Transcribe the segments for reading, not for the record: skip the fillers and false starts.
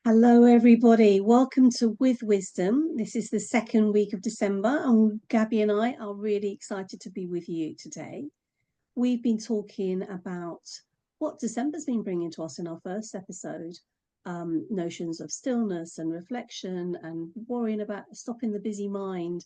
Hello, everybody. Welcome to With Wisdom. This is the second week of December, and Gabby and I are really excited to be with you today. We've been talking about what December's been bringing to us in our first episode, notions of stillness and reflection and worrying about stopping the busy mind.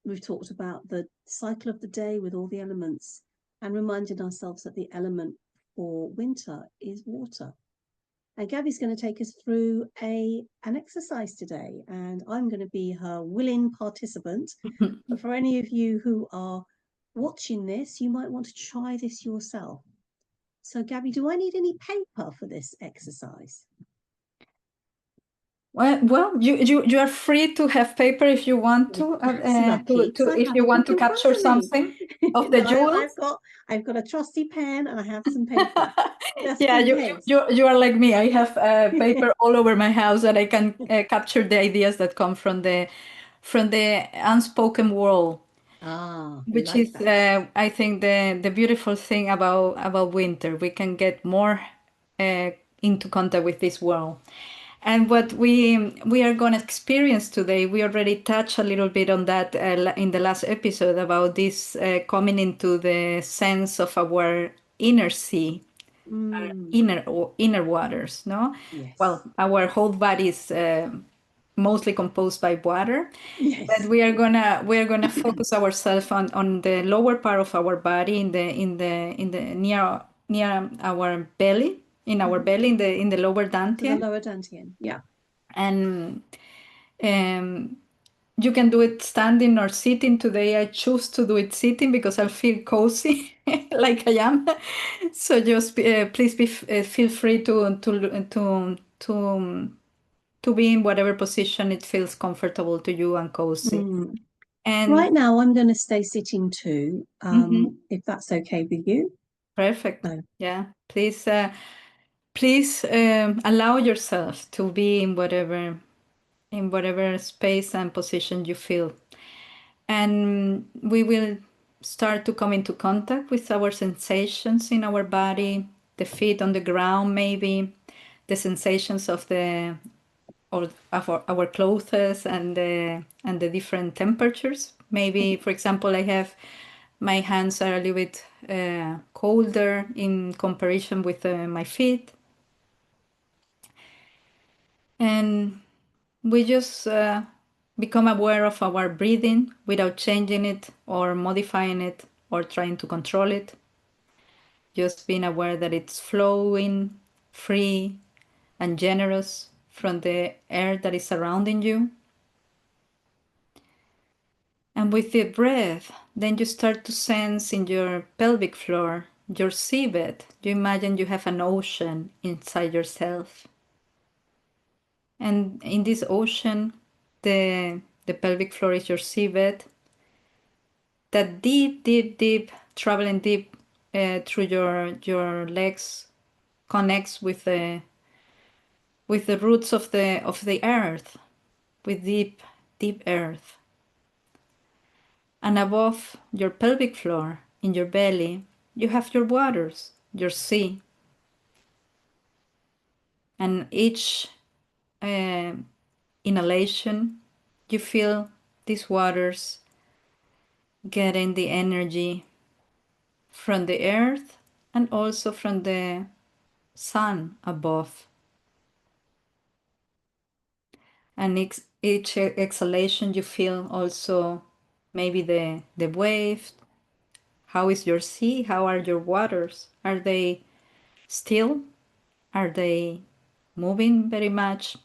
We've talked about the cycle of the day with all the elements and reminding ourselves that the element for winter is water. And Gabby's going to take us through an exercise today, and I'm going to be her willing participant. But for any of you who are watching this, you might want to try this yourself. So, Gabby, do I need any paper for this exercise? Well, you are free to have paper if you want to, if you want to capture something of the jewels. I've got a trusty pen and I have some paper. Yeah, you are like me. I have paper all over my house that I can capture the ideas that come from the unspoken world. Which is I think the beautiful thing about winter. We can get more into contact with this world. And what we are going to experience today, we already touched a little bit on that in the last episode about this coming into the sense of our inner sea, inner waters, no? Yes. Well, our whole body is mostly composed by water. Yes. But we are gonna focus ourselves on the lower part of our body, in the near our belly, in our belly, in the lower dantian. The lower dantian, yeah. And you can do it standing or sitting. Today I choose to do it sitting because I feel cozy like I am. So just please feel free to be in whatever position it feels comfortable to you and cozy. And right now I'm going to stay sitting too, if that's okay with you. Perfect. Yeah, please allow yourself to be in whatever space and position you feel. And we will start to come into contact with our sensations in our body, the feet on the ground, maybe the sensations of our clothes and the different temperatures. Maybe, for example, my hands are a little bit colder in comparison with my feet. And we just become aware of our breathing without changing it or modifying it or trying to control it. Just being aware that it's flowing, free, and generous from the air that is surrounding you. And with the breath, then you start to sense in your pelvic floor, your seabed. You imagine you have an ocean inside yourself. And in this ocean, the pelvic floor is your seabed. That deep, traveling deep through your legs, connects with the roots of the earth, with deep earth. And above your pelvic floor, in your belly, you have your waters, your sea. And each inhalation, you feel these waters getting the energy from the earth and also from the sun above. And each exhalation, you feel also maybe the wave. How is your sea? How are your waters? Are they still? Are they moving very much?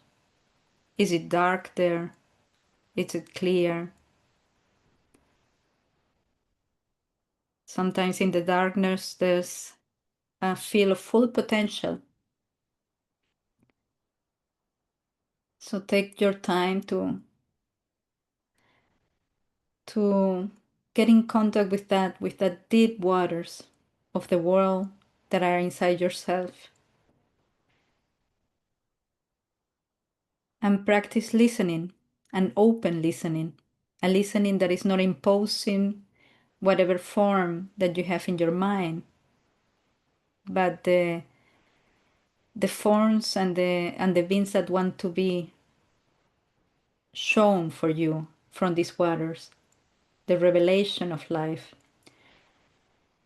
Is it dark there? Is it clear? Sometimes in the darkness there's a feel of full potential. So take your time to get in contact with that deep waters of the world that are inside yourself. And practice listening, an open listening, a listening that is not imposing whatever form that you have in your mind, but the the forms and the beings that want to be shown for you from these waters, the revelation of life.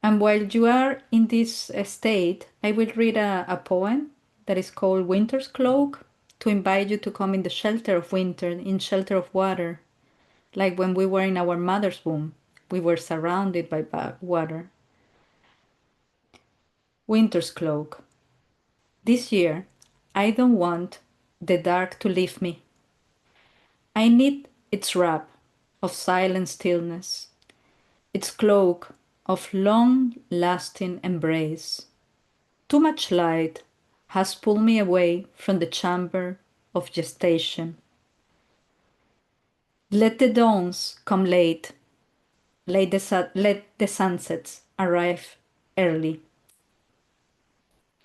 And while you are in this state, I will read a poem that is called Winter's Cloak, to invite you to come in the shelter of winter, in shelter of water, like when we were in our mother's womb. We were surrounded by water. Winter's Cloak. This year, I don't want the dark to leave me. I need its wrap of silent stillness, its cloak of long-lasting embrace. Too much light has pulled me away from the chamber of gestation. Let the dawns come late, let the sunsets arrive early.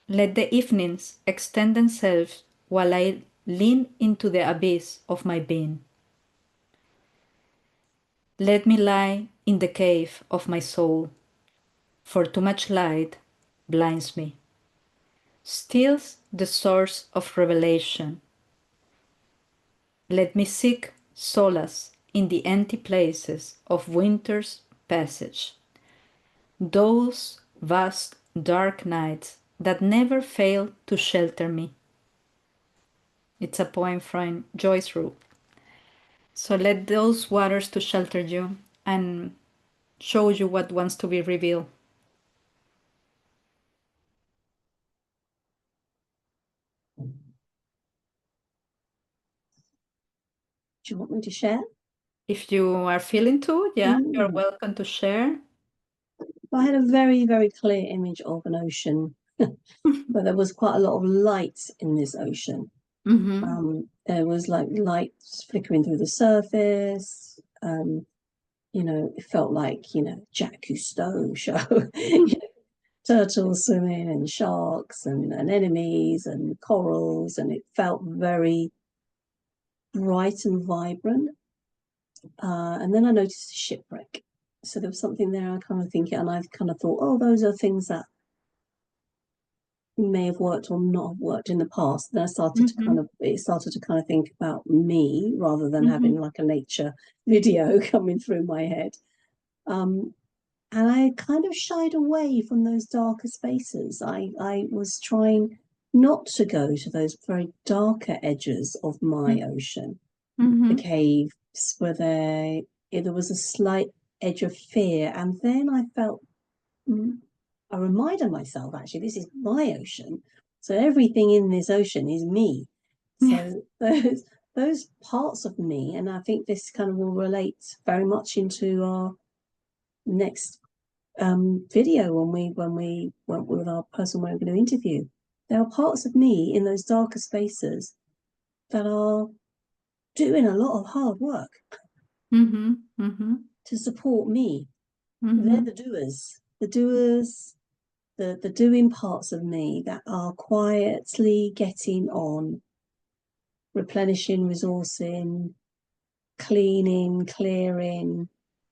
Let the evenings extend themselves while I lean into the abyss of my being. Let me lie in the cave of my soul, for too much light blinds me, steals the source of revelation. Let me seek solace in the empty places of winter's passage, those vast dark nights that never fail to shelter me. It's a poem from Joyce Rupp. So let those waters to shelter you and show you what wants to be revealed. Do you want me to share? If you are feeling to, yeah, you're welcome to share. I had a very, very clear image of an ocean, but there was quite a lot of light in this ocean. There was like lights flickering through the surface. You know, it felt like, you know, Jacques Cousteau show. You know, turtles swimming and sharks and enemies and corals, and it felt very bright and vibrant. And then I noticed a shipwreck. So there was something there I kind of think, and I kind of thought, oh, those are things that may have worked or not have worked in the past. Then I started to kind of think about me rather than having like a nature video coming through my head. And I kind of shied away from those darker spaces. I was trying not to go to those very darker edges of my ocean. The caves where there was a slight edge of fear, and then I felt I reminded myself, actually, this is my ocean. So everything in this ocean is me. So those parts of me, and I think this kind of will relate very much into our next video when we went with our person we're going to interview. There are parts of me in those darker spaces that are doing a lot of hard work to support me. They're the doers, the doing parts of me that are quietly getting on, replenishing, resourcing, cleaning, clearing,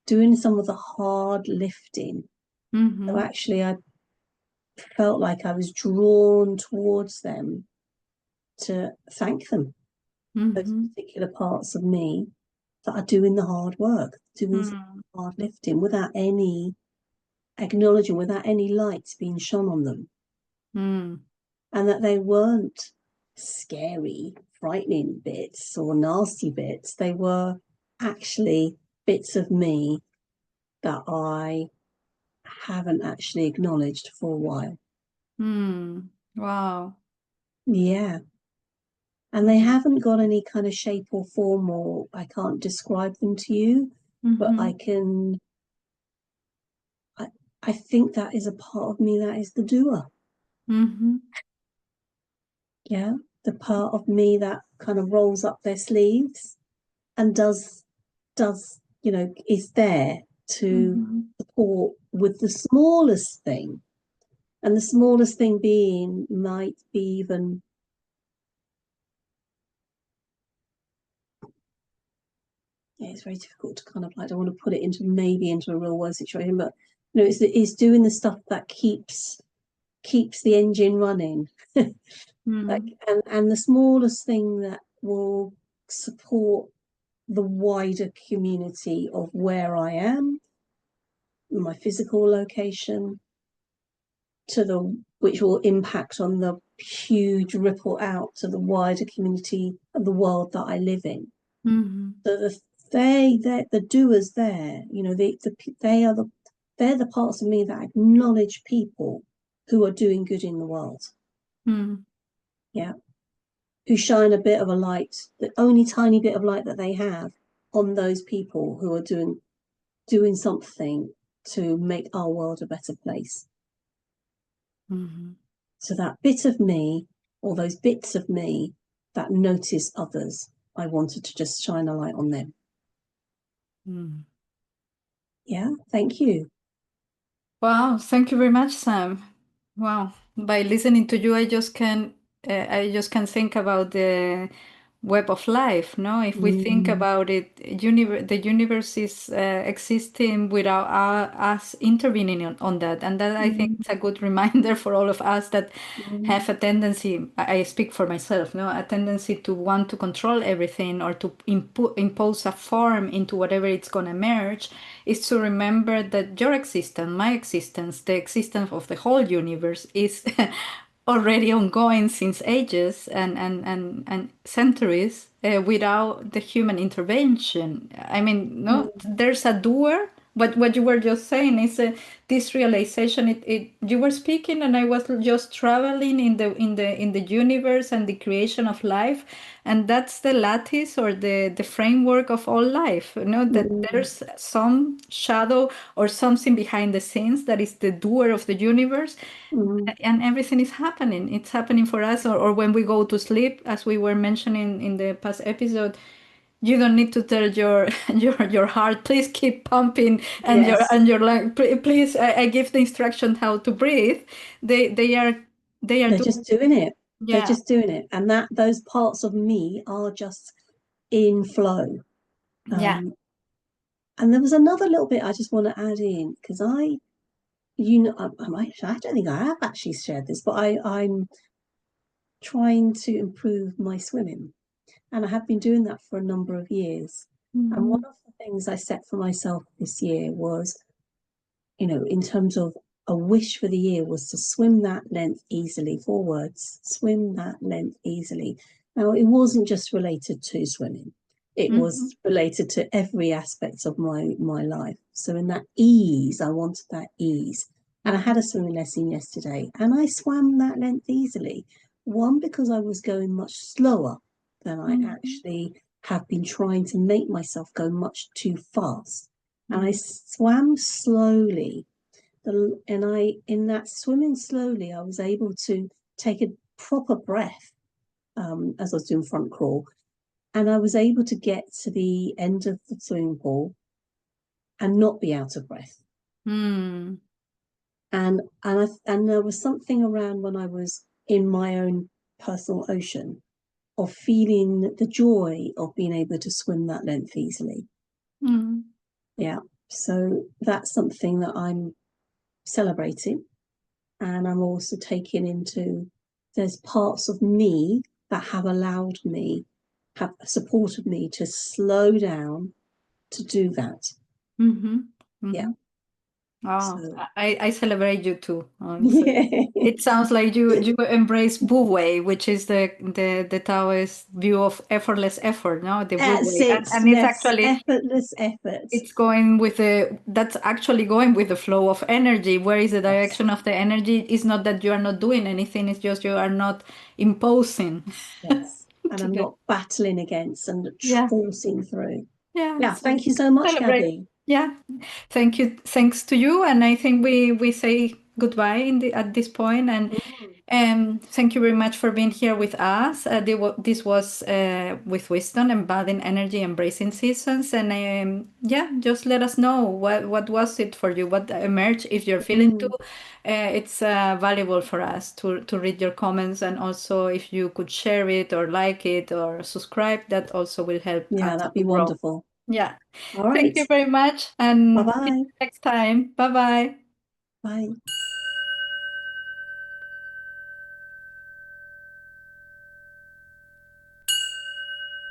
doing some of the hard lifting. So actually I felt like I was drawn towards them to thank them. Those particular parts of me that are doing the hard work, doing some hard lifting without any acknowledging, without any lights being shone on them. And that they weren't scary, frightening bits or nasty bits. They were actually bits of me that I haven't actually acknowledged for a while. Wow. Yeah. And they haven't got any kind of shape or form, or I can't describe them to you, but I think that is a part of me that is the doer. Yeah, the part of me that kind of rolls up their sleeves and does you know, is there to support with the smallest thing. And the smallest thing being might be even it's very difficult to kind of like, I don't want to put it into a real world situation, but you know, it's doing the stuff that keeps the engine running. And the smallest thing that will support the wider community of where I am, my physical location, which will impact on the huge ripple out to the wider community of the world that I live in. So they're the doers there, they're the parts of me that acknowledge people who are doing good in the world. Yeah. Who shine a bit of a light, the only tiny bit of light that they have, on those people who are doing something to make our world a better place. So that bit of me, or those bits of me that notice others, I wanted to just shine a light on them. Yeah, thank you. Wow, thank you very much, Sam. Wow, by listening to you, I just can think about the web of life. No, if we think about it, the universe is existing without us intervening on that, and that I think it's a good reminder for all of us that have a tendency. I speak for myself. No, a tendency to want to control everything or to impose a form into whatever it's gonna merge. Is to remember that your existence, my existence, the existence of the whole universe is already ongoing since ages and centuries without the human intervention. I mean, no, there's a doer. But what you were just saying is this realization. You were speaking, and I was just traveling in the universe and the creation of life, and that's the lattice or the framework of all life. You know that there's some shadow or something behind the scenes that is the doer of the universe, and everything is happening. It's happening for us, or when we go to sleep, as we were mentioning in the past episode. You don't need to tell your your heart, please keep pumping, and your lung, please. I give the instruction how to breathe. They're just doing it. Yeah. They're just doing it, and those parts of me are just in flow. And there was another little bit I just want to add in, because I don't think I have actually shared this, but I'm trying to improve my swimming, and I have been doing that for a number of years. And one of the things I set for myself this year was, in terms of a wish for the year, was to swim that length easily. 4 words: swim that length easily. Now, it wasn't just related to swimming. It was related to every aspect of my life. So in that ease, I wanted that ease. And I had a swimming lesson yesterday, and I swam that length easily. One, because I was going much slower than I actually have been trying to make myself go much too fast. And I swam slowly. In that swimming slowly, I was able to take a proper breath as I was doing front crawl. And I was able to get to the end of the swimming pool and not be out of breath. And there was something around when I was in my own personal ocean of feeling the joy of being able to swim that length easily. Yeah. So that's something that I'm celebrating. And I'm also taking into, there's parts of me that have supported me to slow down to do that. Yeah. Oh, so, I celebrate you too. It sounds like you embrace Wu Wei, which is the Taoist view of effortless effort, no? The Wu Wei. And it's actually effortless effort. It's going with that's actually going with the flow of energy. Where is the direction of the energy? It's not that you are not doing anything, it's just you are not imposing. Yes. And I'm not battling against and forcing through. Yeah. Thank you so much, Gabby. Yeah. Thank you. Thanks to you. And I think we say goodbye at this point. And thank you very much for being here with us. This was with Wisdom, Embodying Energy, Embracing Seasons. And just let us know what was it for you, what emerged. If you're feeling too, it's valuable for us to read your comments. And also if you could share it or like it or subscribe, that also will help. Yeah, that'd be wonderful. Yeah. All right. Thank you very much. And bye-bye. See you next time. Bye-bye. Bye.